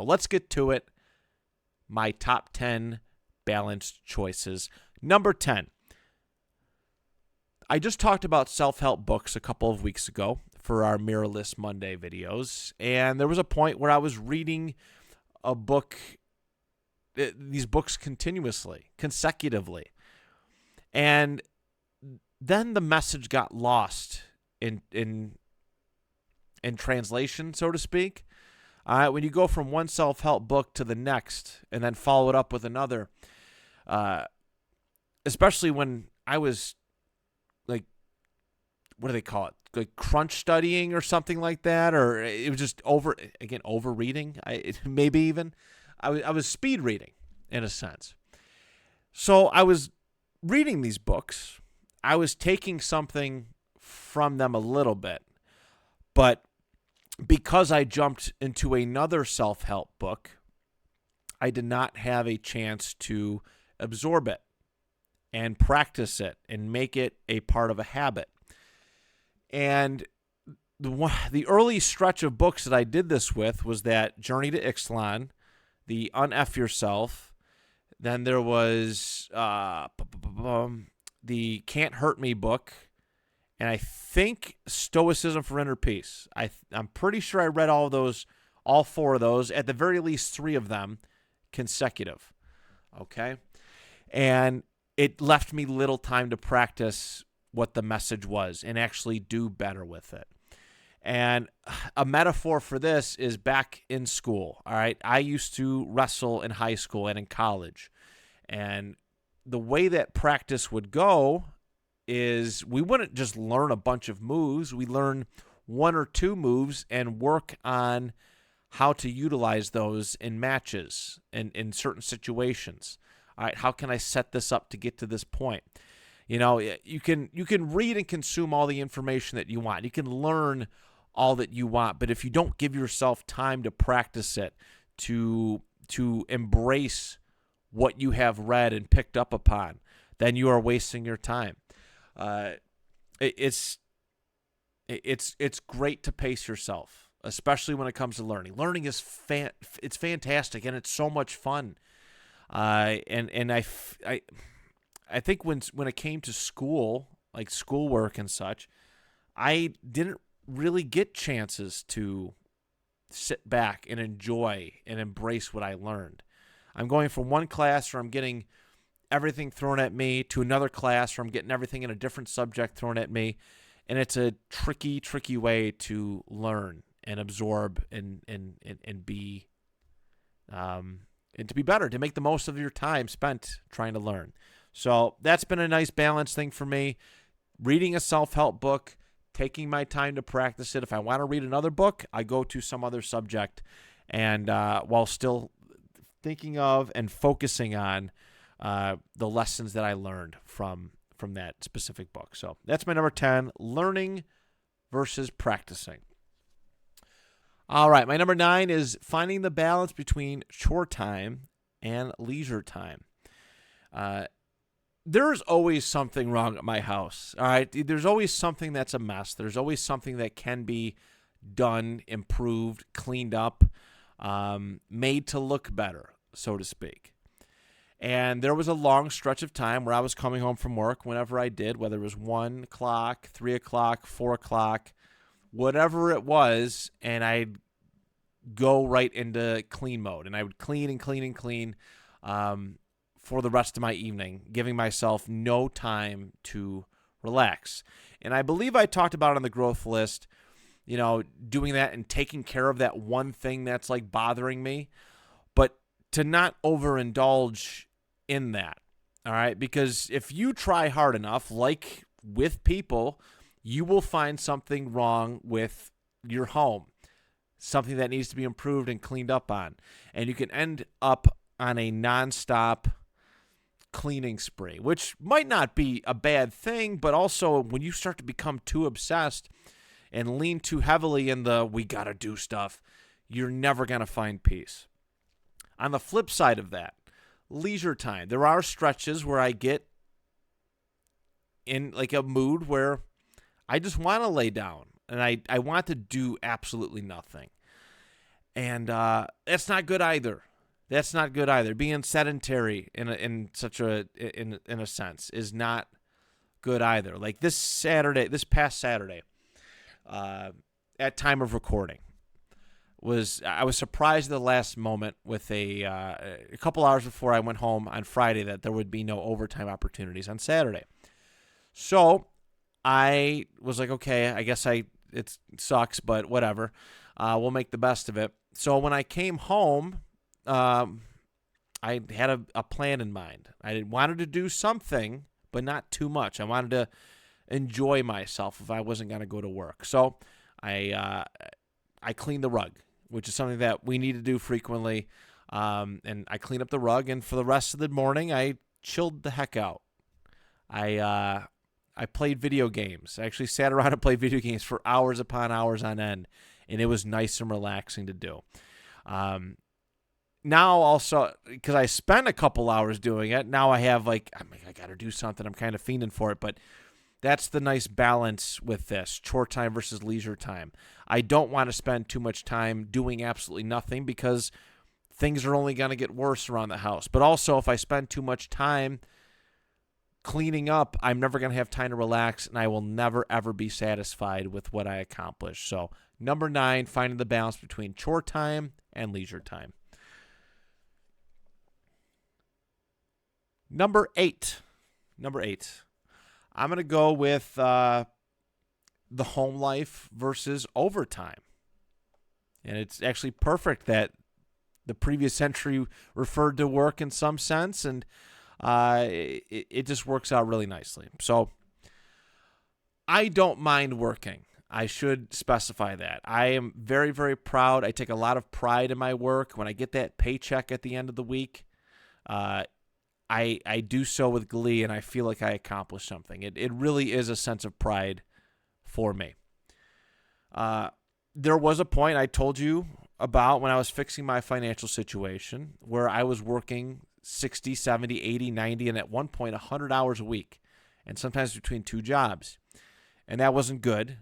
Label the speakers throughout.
Speaker 1: So let's get to it. My top 10 balanced choices. Number 10. I just talked about self-help books a couple of weeks ago for our Mirrorless Monday videos, and there was a point where I was reading a book, these books consecutively, and then the message got lost in translation, so to speak. When you go from one self-help book to the next and then follow it up with another, especially when I was like, what do they call it? Like crunch studying or something like that, or it was just over reading. Maybe even I was speed reading in a sense. So I was reading these books. I was taking something from them a little bit, but because I jumped into another self-help book, I did not have a chance to absorb it and practice it and make it a part of a habit. And the early stretch of books that I did this with was that Journey to Ixtlan, the Unf Yourself. Then there was the Can't Hurt Me book. And I think Stoicism for Inner Peace. I'm pretty sure I read all four of those, at the very least 3 of them, consecutive. Okay? And it left me little time to practice what the message was and actually do better with it. And a metaphor for this is back in school. All right? I used to wrestle in high school and in college. And the way that practice would go is we wouldn't just learn a bunch of moves. We learn 1 or 2 moves and work on how to utilize those in matches and in certain situations. All right, how can I set this up to get to this point? You know, you can read and consume all the information that you want. You can learn all that you want, but if you don't give yourself time to practice it, to embrace what you have read and picked up upon, then you are wasting your time. It's great to pace yourself, especially when it comes to learning. Learning is it's fantastic and it's so much fun. And I think when it came to school, like schoolwork and such, I didn't really get chances to sit back and enjoy and embrace what I learned. I'm going from one class where I'm getting everything thrown at me to another class where I'm getting everything in a different subject thrown at me. And it's a tricky way to learn and absorb and be and to be better, to make the most of your time spent trying to learn. So that's been a nice balance thing for me. Reading a self-help book, taking my time to practice it. If I want to read another book, I go to some other subject, and while still thinking of and focusing on the lessons that I learned from that specific book. So that's my number 10, learning versus practicing. All right, my number 9 is finding the balance between chore time and leisure time. There's always something wrong at my house. All right, there's always something that's a mess. There's always something that can be done, improved, cleaned up, made to look better, so to speak. And there was a long stretch of time where I was coming home from work whenever I did, whether it was 1 o'clock, 3 o'clock, 4 o'clock, whatever it was, and I'd go right into clean mode. And I would clean and clean and clean for the rest of my evening, giving myself no time to relax. And I believe I talked about on the growth list, you know, doing that and taking care of that one thing that's like bothering me, but to not overindulge in that, all right? Because if you try hard enough, like with people, you will find something wrong with your home, something that needs to be improved and cleaned up on. And you can end up on a nonstop cleaning spree, which might not be a bad thing, but also when you start to become too obsessed and lean too heavily in the we gotta do stuff, you're never going to find peace. On the flip side of that, leisure time. There are stretches where I get in like a mood where I just want to lay down and I want to do absolutely nothing. And that's not good either. That's not good either. Being sedentary in a sense is not good either. Like this past Saturday, at time of recording, I was surprised at the last moment with a couple hours before I went home on Friday that there would be no overtime opportunities on Saturday. So I was like, okay, I guess it sucks, but whatever. We'll make the best of it. So when I came home, I had a plan in mind. I wanted to do something, but not too much. I wanted to enjoy myself if I wasn't going to go to work. So I cleaned the rug, which is something that we need to do frequently. And I cleaned up the rug, and for the rest of the morning, I chilled the heck out. I played video games. I actually sat around and played video games for hours upon hours on end, and it was nice and relaxing to do. Now also, because I spent a couple hours doing it, now I have I got to do something. I'm kind of fiending for it, but that's the nice balance with this, chore time versus leisure time. I don't want to spend too much time doing absolutely nothing because things are only going to get worse around the house. But also, if I spend too much time cleaning up, I'm never going to have time to relax, and I will never, ever be satisfied with what I accomplish. So, number 9, finding the balance between chore time and leisure time. Number 8. I'm going to go with the home life versus overtime. And it's actually perfect that the previous entry referred to work in some sense, and it just works out really nicely. So I don't mind working. I should specify that. I am very, very proud. I take a lot of pride in my work. When I get that paycheck at the end of the week, I do so with glee, and I feel like I accomplished something. It really is a sense of pride for me. There was a point I told you about when I was fixing my financial situation where I was working 60, 70, 80, 90, and at one point 100 hours a week, and sometimes between 2 jobs. And that wasn't good,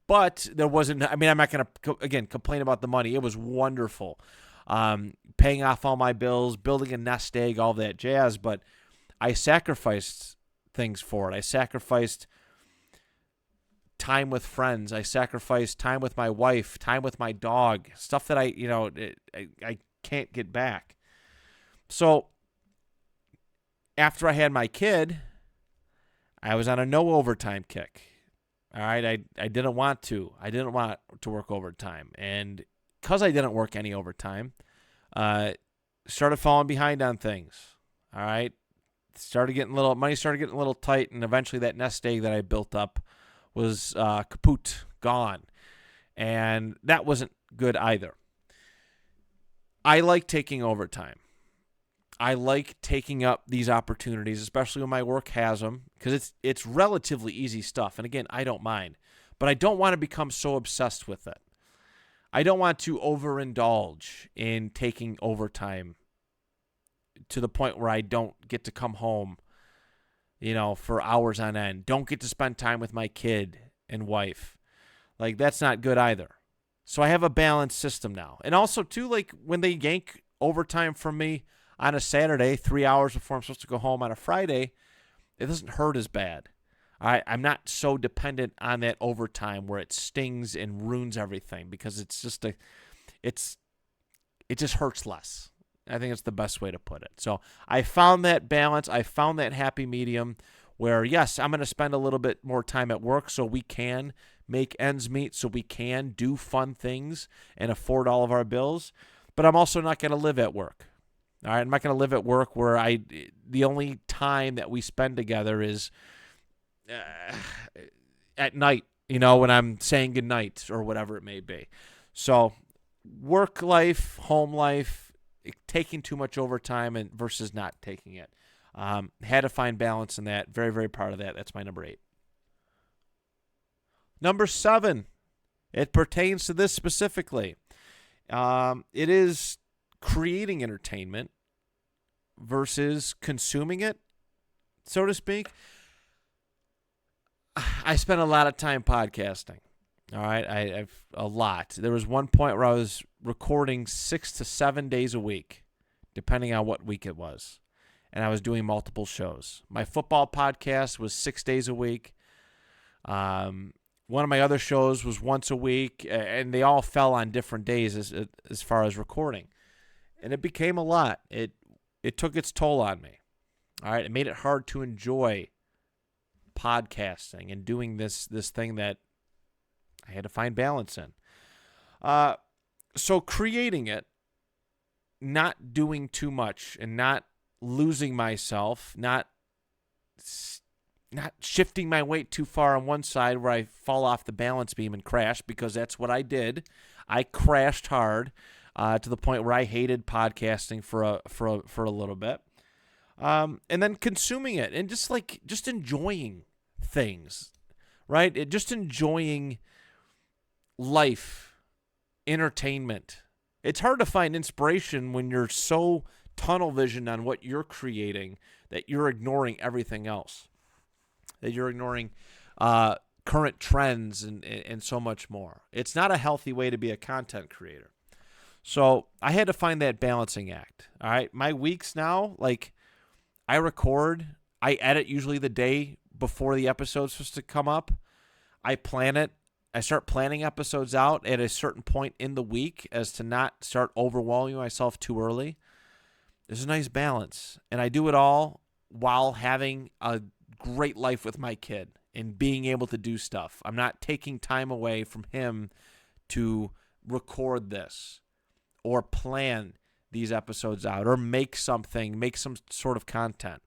Speaker 1: but there wasn't, I'm not going to, again, complain about the money. It was wonderful. Paying off all my bills, building a nest egg, all that jazz, but I sacrificed things for it. I sacrificed time with friends. I sacrificed time with my wife, time with my dog, stuff that I can't get back. So after I had my kid, I was on a no overtime kick. All right, I didn't want to. I didn't want to work overtime, and because I didn't work any overtime, started falling behind on things. All right, money started getting a little tight, and eventually that nest egg that I built up was kaput, gone, and that wasn't good either. I like taking overtime. I like taking up these opportunities, especially when my work has them, because it's relatively easy stuff. And again, I don't mind, but I don't want to become so obsessed with it. I don't want to overindulge in taking overtime to the point where I don't get to come home, for hours on end. Don't get to spend time with my kid and wife. Like, that's not good either. So I have a balanced system now. And also, too, like when they yank overtime from me on a Saturday, 3 hours before I'm supposed to go home on a Friday, it doesn't hurt as bad. I'm not so dependent on that overtime where it stings and ruins everything because it just hurts less. I think it's the best way to put it. So I found that balance. I found that happy medium where, yes, I'm going to spend a little bit more time at work so we can make ends meet, so we can do fun things and afford all of our bills, but I'm also not going to live at work. All right, I'm not going to live at work where the only time that we spend together is at night, when I'm saying goodnight or whatever it may be. So work life, home life, taking too much overtime versus not taking it. Had to find balance in that. Very, very proud of that. That's my number 8. Number 7, it pertains to this specifically. It is creating entertainment versus consuming it, so to speak. I spend a lot of time podcasting. All right, I've a lot. There was one point where I was recording 6 to 7 days a week, depending on what week it was, and I was doing multiple shows. My football podcast was 6 days a week. One of my other shows was once a week, and they all fell on different days as far as recording, and it became a lot. It took its toll on me. All right, it made it hard to enjoy podcasting and doing this thing that I had to find balance in. So creating it, not doing too much, and not losing myself, not shifting my weight too far on one side where I fall off the balance beam and crash, because that's what I did. I crashed hard to the point where I hated podcasting for a little bit, and then consuming it and just enjoying things, right? Just enjoying life, entertainment. It's hard to find inspiration when you're so tunnel visioned on what you're creating that you're ignoring everything else, that you're ignoring current trends and so much more. It's not a healthy way to be a content creator. So I had to find that balancing act. All right. My weeks now, like, I record, I edit usually the day before the episode's supposed to come up. I plan it. I start planning episodes out at a certain point in the week as to not start overwhelming myself too early. There's a nice balance. And I do it all while having a great life with my kid and being able to do stuff. I'm not taking time away from him to record this or plan these episodes out or make some sort of content.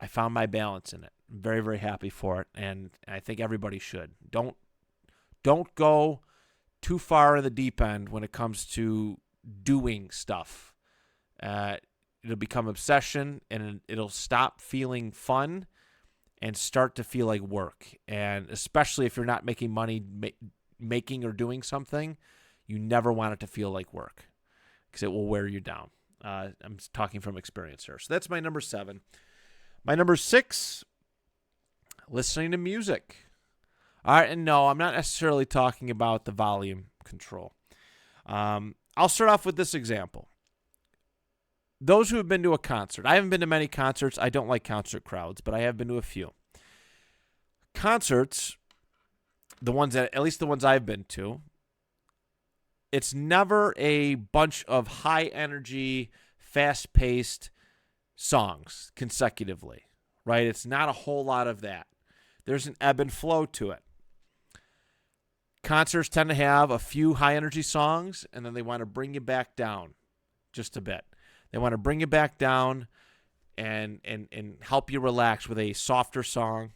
Speaker 1: I found my balance in it. I'm very, very happy for it, and I think everybody should. Don't go too far in the deep end when it comes to doing stuff. It'll become obsession, and it'll stop feeling fun and start to feel like work. And especially if you're not making money making or doing something, you never want it to feel like work because it will wear you down. I'm talking from experience here. So that's my number 7. My number 6, listening to music. All right, and no, I'm not necessarily talking about the volume control. I'll start off with this example. Those who have been to a concert, I haven't been to many concerts. I don't like concert crowds, but I have been to a few. Concerts, at least the ones I've been to, it's never a bunch of high energy, fast-paced songs consecutively, right? It's not a whole lot of that. There's an ebb and flow to it. Concerts tend to have a few high-energy songs, and then they want to bring you back down just a bit. They want to bring you back down and help you relax with a softer song.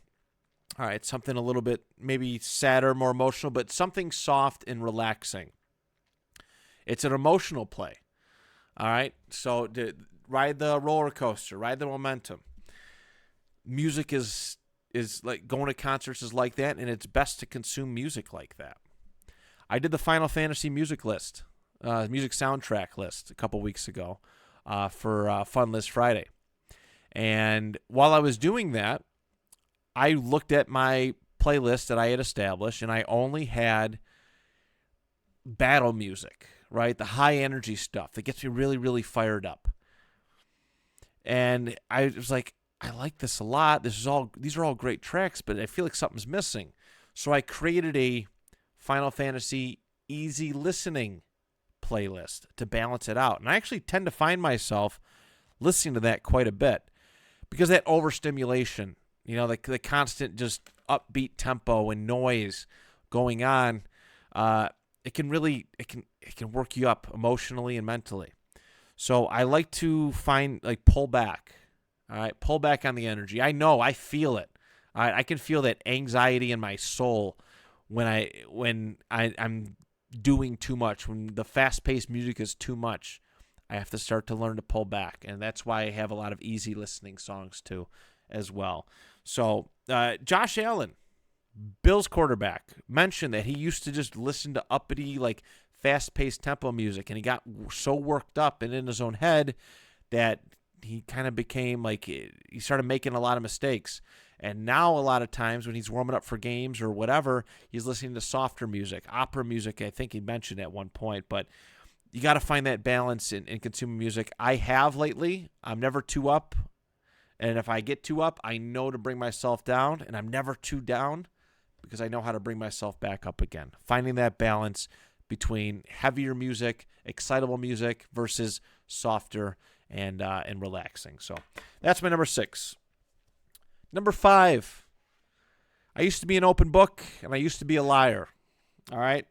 Speaker 1: All right, something a little bit maybe sadder, more emotional, but something soft and relaxing. It's an emotional play. All right, so ride the roller coaster, ride the momentum. Music is like going to concerts is like that, and it's best to consume music like that. I did the Final Fantasy music list, music soundtrack list a couple weeks ago for Fun List Friday. And while I was doing that, I looked at my playlist that I had established, and I only had battle music, right? The high energy stuff that gets me really, really fired up. And I was like, I like this a lot. These are all great tracks, but I feel like something's missing. So I created a Final Fantasy easy listening playlist to balance it out. And I actually tend to find myself listening to that quite a bit because that overstimulation, the constant just upbeat tempo and noise going on, it can work you up emotionally and mentally. So I like to pull back. All right, pull back on the energy. I know, I feel it. All right, I can feel that anxiety in my soul when I'm doing too much. When the fast-paced music is too much, I have to start to learn to pull back, and that's why I have a lot of easy listening songs too, as well. So Josh Allen, Bills quarterback, mentioned that he used to just listen to uppity, fast-paced tempo music, and he got so worked up and in his own head that he kind of became he started making a lot of mistakes. And now a lot of times when he's warming up for games or whatever, he's listening to softer music, opera music, I think he mentioned at one point. But you got to find that balance in consuming music. I have lately. I'm never too up. And if I get too up, I know to bring myself down. And I'm never too down because I know how to bring myself back up again. Finding that balance between heavier music, excitable music versus softer and relaxing. So that's my number 6. Number 5, I used to be an open book and I used to be a liar. All right.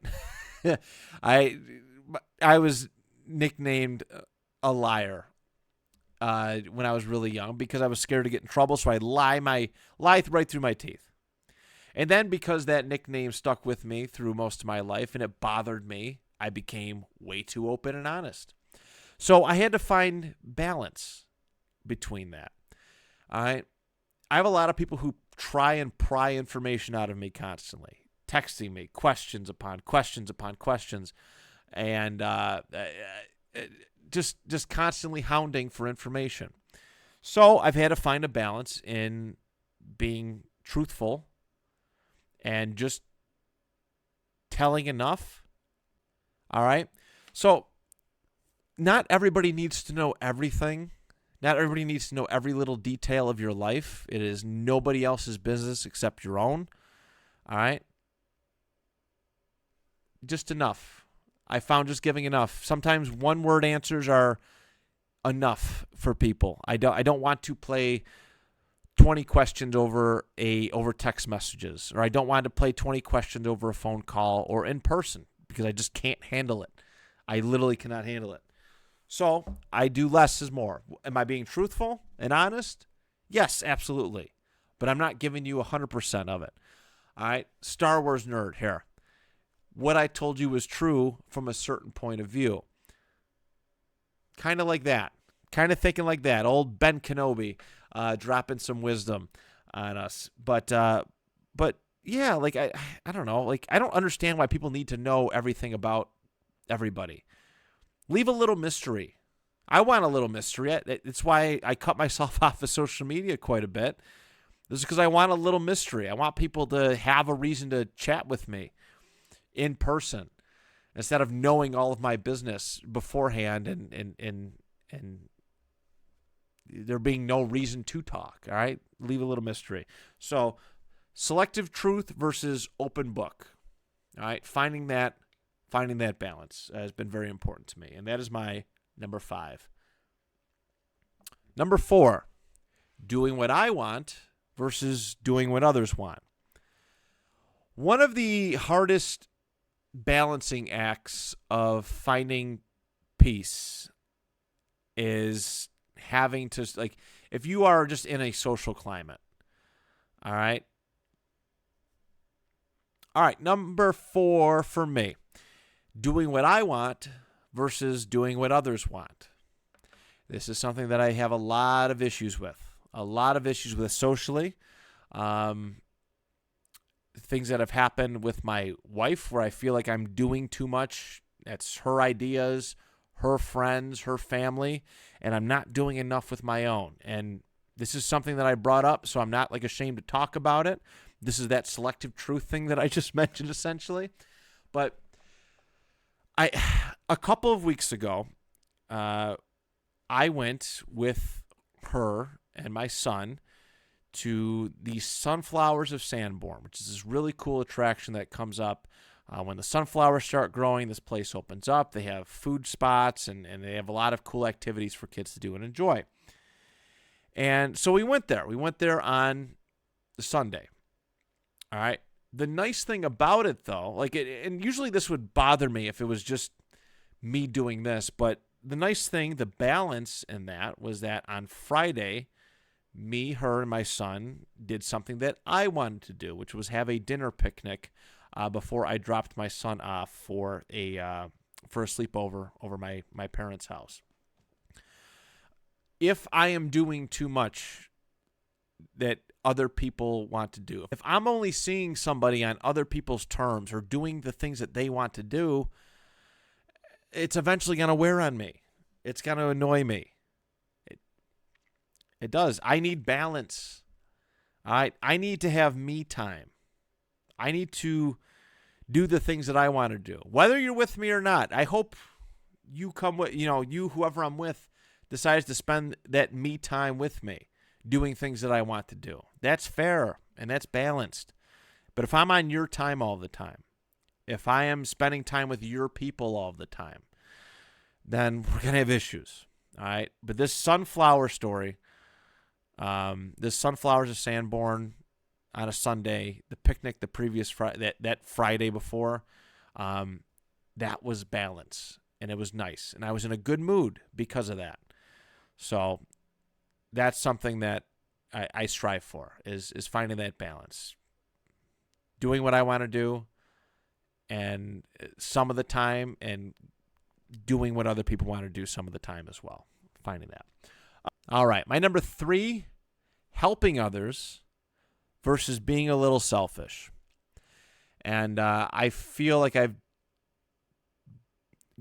Speaker 1: I was nicknamed a liar when I was really young because I was scared to get in trouble. So I'd lie right through my teeth. And then because that nickname stuck with me through most of my life and it bothered me, I became way too open and honest. So I had to find balance between that. I have a lot of people who try and pry information out of me constantly, texting me questions upon questions upon questions, and just constantly hounding for information. So I've had to find a balance in being truthful and just telling enough. All right? So not everybody needs to know everything. Not everybody needs to know every little detail of your life. It is nobody else's business except your own. All right? Just enough. I found just giving enough. Sometimes one-word answers are enough for people. I don't want to play 20 questions over text messages, or I don't want to play 20 questions over a phone call or in person because I just can't handle it. I literally cannot handle it. So I do less is more. Am I being truthful and honest? Yes, absolutely. But I'm not giving you 100% of it. All right, Star Wars nerd here. What I told you was true from a certain point of view. Kind of like that. Kind of thinking like that. Old Ben Kenobi dropping some wisdom on us. But yeah, like I don't know. Like I don't understand why people need to know everything about everybody. Leave a little mystery. I want a little mystery. It's why I cut myself off of social media quite a bit. This is because I want a little mystery. I want people to have a reason to chat with me in person instead of knowing all of my business beforehand and there being no reason to talk. All right, leave a little mystery. So, selective truth versus open book. All right, finding that balance has been very important to me, and that is my number 5. Number 4, doing what I want versus doing what others want. One of the hardest balancing acts of finding peace is having to, like, if you are just in a social climate, all right, number 4 for me, doing what I want versus doing what others want. This is something that I have a lot of issues with socially. Things that have happened with my wife where I feel like I'm doing too much. That's her ideas, her friends, her family, and I'm not doing enough with my own. And this is something that I brought up, so I'm not like ashamed to talk about it. This is that selective truth thing that I just mentioned essentially. But a couple of weeks ago, I went with her and my son to the Sunflowers of Sanborn, which is this really cool attraction that comes up when the sunflowers start growing. This place opens up. They have food spots, and they have a lot of cool activities for kids to do and enjoy. And so we went there. We went there on Sunday. All right. The nice thing about it, though, and usually this would bother me if it was just me doing this, but the nice thing, the balance in that was that on Friday, me, her, and my son did something that I wanted to do, which was have a dinner picnic before I dropped my son off for a sleepover over my parents' house. If I am doing too much that other people want to do, if I'm only seeing somebody on other people's terms or doing the things that they want to do, it's eventually going to wear on me. It's going to annoy me. It does. I need balance. All right, I need to have me time. I need to do the things that I want to do, whether you're with me or not. I hope you come with, whoever I'm with, decides to spend that me time with me, doing things that I want to do. That's fair and that's balanced. But if I'm on your time all the time, if I am spending time with your people all the time, then we're going to have issues. All right. But this sunflower story, this sunflowers of Sanborn on a Sunday, the picnic the previous Friday, that Friday before, that was balance and it was nice. And I was in a good mood because of that. So that's something that I strive for is finding that balance. Doing what I want to do and some of the time and doing what other people want to do some of the time as well. Finding that. All right. My number 3, helping others versus being a little selfish. And I feel like I've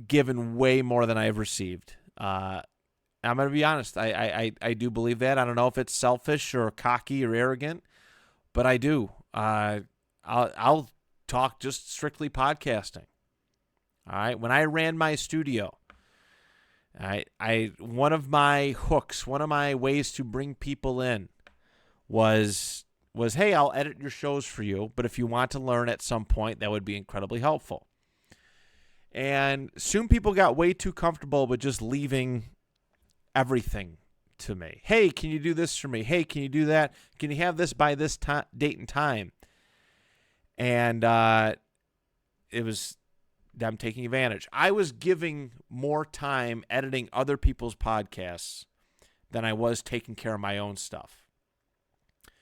Speaker 1: given way more than I've received. I'm going to be honest. I do believe that. I don't know if it's selfish or cocky or arrogant, but I do. I'll talk just strictly podcasting. All right. When I ran my studio, one of my hooks, one of my ways to bring people in was, hey, I'll edit your shows for you, but if you want to learn at some point, that would be incredibly helpful. And soon people got way too comfortable with just leaving everything to me. Hey, can you do this for me? Hey, can you do that? Can you have this by this date and time? And it was them taking advantage. I was giving more time editing other people's podcasts than I was taking care of my own stuff.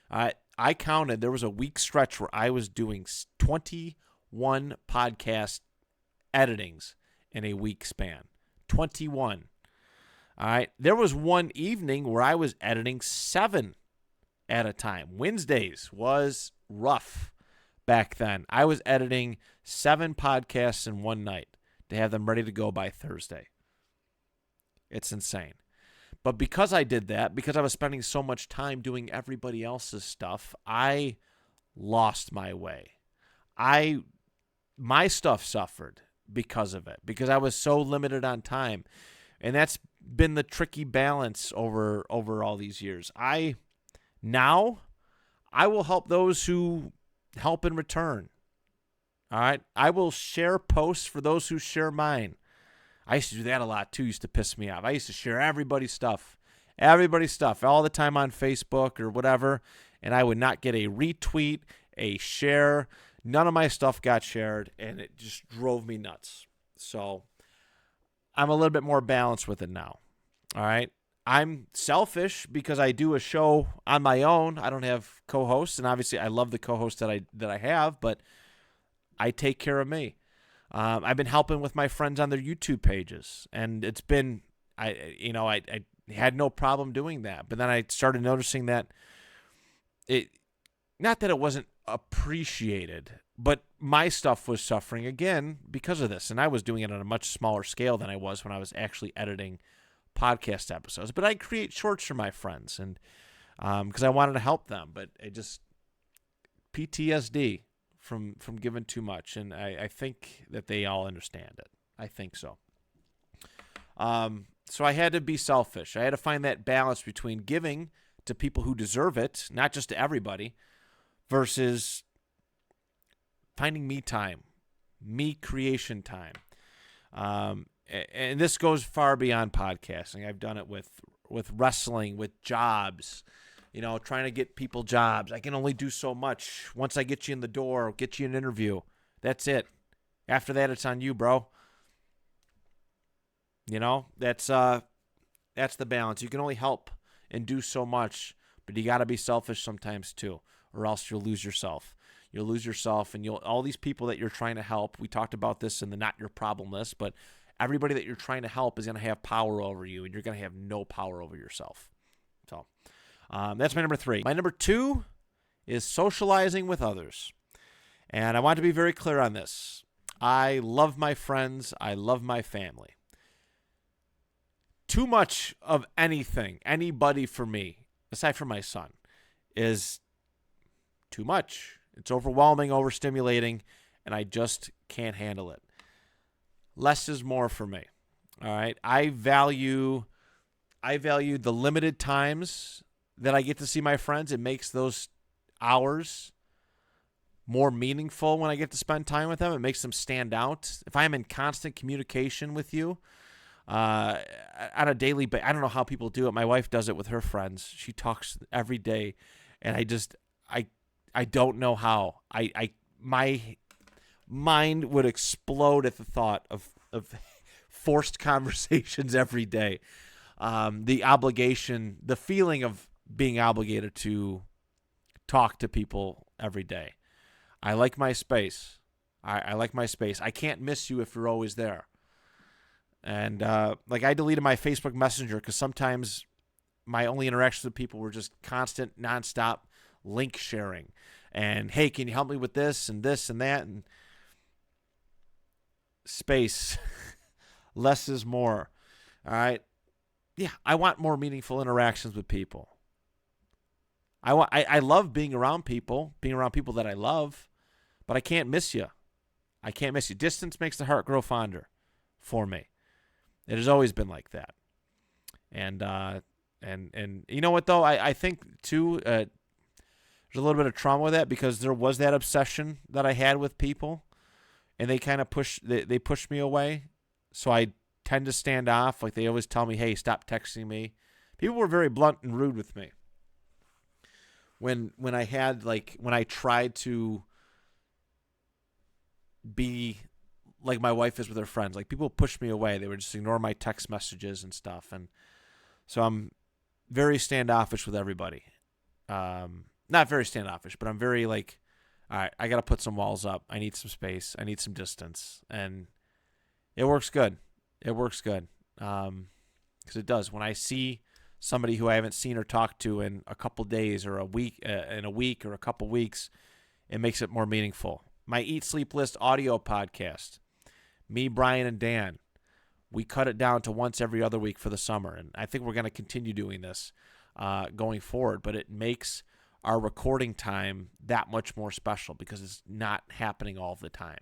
Speaker 1: I counted, there was a week stretch where I was doing 21 podcast editings in a week span. 21. All right. There was one evening where I was editing 7 at a time. Wednesdays was rough back then. I was editing 7 podcasts in one night to have them ready to go by Thursday. It's insane. But because I did that, because I was spending so much time doing everybody else's stuff, I lost my way. My stuff suffered because of it, because I was so limited on time. And that's been the tricky balance over all these years. Now I will help those who help in return. All right. I will share posts for those who share mine. I used to do that a lot too. Used to piss me off. I used to share everybody's stuff all the time on Facebook or whatever. And I would not get a retweet, a share. None of my stuff got shared and it just drove me nuts. So I'm a little bit more balanced with it now. All right. I'm selfish because I do a show on my own. I don't have co-hosts, and obviously I love the co-hosts that I have, but I take care of me. I've been helping with my friends on their YouTube pages, and it's been I had no problem doing that. But then I started noticing that not that it wasn't appreciated, but my stuff was suffering again because of this, and I was doing it on a much smaller scale than I was when I was actually editing podcast episodes. But I create shorts for my friends, and because I wanted to help them, but it just PTSD from giving too much, and I think that they all understand it. I think so. So I had to be selfish. I had to find that balance between giving to people who deserve it, not just to everybody, versus finding me time, me creation time. And this goes far beyond podcasting. I've done it with wrestling, with jobs, trying to get people jobs. I can only do so much. Once I get you in the door, get you an interview, that's it. After that, it's on you, bro. That's the balance. You can only help and do so much, but you got to be selfish sometimes too, or else you'll lose yourself. You'll lose yourself, and all these people that you're trying to help. We talked about this in the Not Your Problem list, but everybody that you're trying to help is going to have power over you, and you're going to have no power over yourself. So that's my number 3. My number 2 is socializing with others. And I want to be very clear on this. I love my friends. I love my family. Too much of anything, anybody for me, aside from my son, is too much. It's overwhelming, overstimulating, and I just can't handle it. Less is more for me. All right. I value the limited times that I get to see my friends. It makes those hours more meaningful when I get to spend time with them. It makes them stand out. If I'm in constant communication with you on a daily basis, I don't know how people do it. My wife does it with her friends. She talks every day, and I don't know how. My mind would explode at the thought of forced conversations every day. The obligation, the feeling of being obligated to talk to people every day. I like my space. I like my space. I can't miss you if you're always there. And I deleted my Facebook Messenger because sometimes my only interactions with people were just constant, nonstop link sharing. And, hey, can you help me with this and that? And space. Less is more. All right. Yeah, I want more meaningful interactions with people. I love being around people that I love, but I can't miss you. I can't miss you. Distance makes the heart grow fonder for me. It has always been like that. And you know what, though? I think, too, there's a little bit of trauma with that because there was that obsession that I had with people, and they kind of pushed me away. So I tend to stand off. Like, they always tell me, hey, stop texting me. People were very blunt and rude with me. When I tried to be like my wife is with her friends, like, people pushed me away. They would just ignore my text messages and stuff. And so I'm very standoffish with everybody. Not very standoffish, but I'm very all right, I got to put some walls up. I need some space. I need some distance. And it works good. It works good. Because it does. When I see somebody who I haven't seen or talked to in a couple days or in a week or a couple weeks, it makes it more meaningful. My Eat, Sleep, List audio podcast, me, Brian, and Dan, we cut it down to once every other week for the summer. And I think we're going to continue doing this going forward. But it makes our recording time that much more special because it's not happening all the time.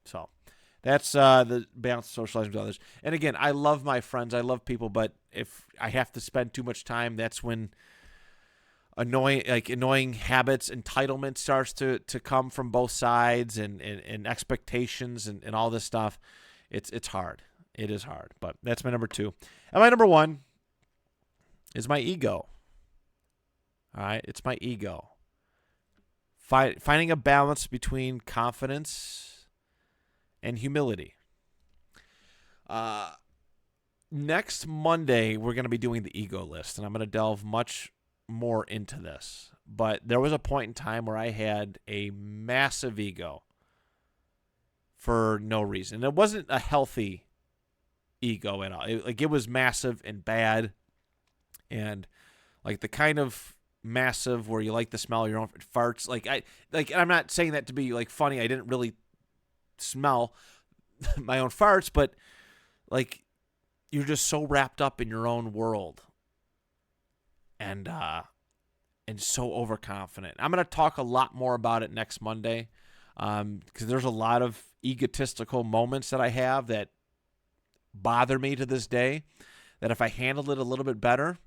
Speaker 1: So that's the balance of socializing with others. And again, I love my friends. I love people. But if I have to spend too much time, that's when annoying habits, entitlement starts to come from both sides and expectations and all this stuff. It's hard. It is hard. But that's my number 2. And my number 1 is my ego. All right, it's my ego. Finding a balance between confidence and humility. Next Monday, we're going to be doing the ego list, and I'm going to delve much more into this. But there was a point in time where I had a massive ego for no reason. And it wasn't a healthy ego at all. It was massive and bad, and the kind of massive where you like the smell of your own farts. I'm not saying that to be funny. I didn't really smell my own farts, but you're just so wrapped up in your own world and so overconfident. I'm going to talk a lot more about it next Monday because there's a lot of egotistical moments that I have that bother me to this day, that if I handled it a little bit better,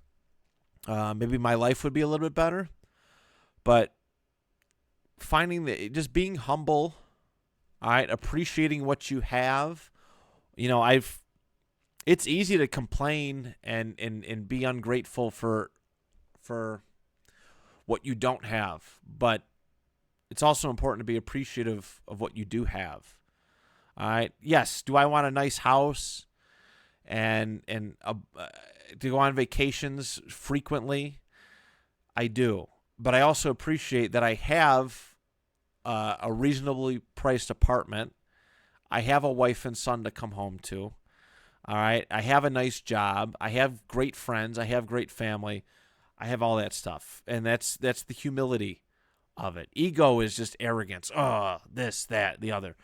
Speaker 1: maybe my life would be a little bit better. But just being humble, all right, appreciating what you have. It's easy to complain and be ungrateful for what you don't have, but it's also important to be appreciative of what you do have. All right. Yes. Do I want a nice house and to go on vacations frequently? I do. But I also appreciate that I have a reasonably priced apartment. I have a wife and son to come home to. All right. I have a nice job. I have great friends. I have great family. I have all that stuff. And that's the humility of it. Ego is just arrogance. Oh, this, that, the other.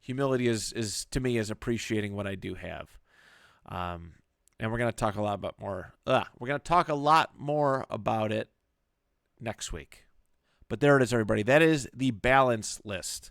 Speaker 1: Humility is to me is appreciating what I do have. And we're going to talk a lot more about it next week. But there it is, everybody. That is the balance list.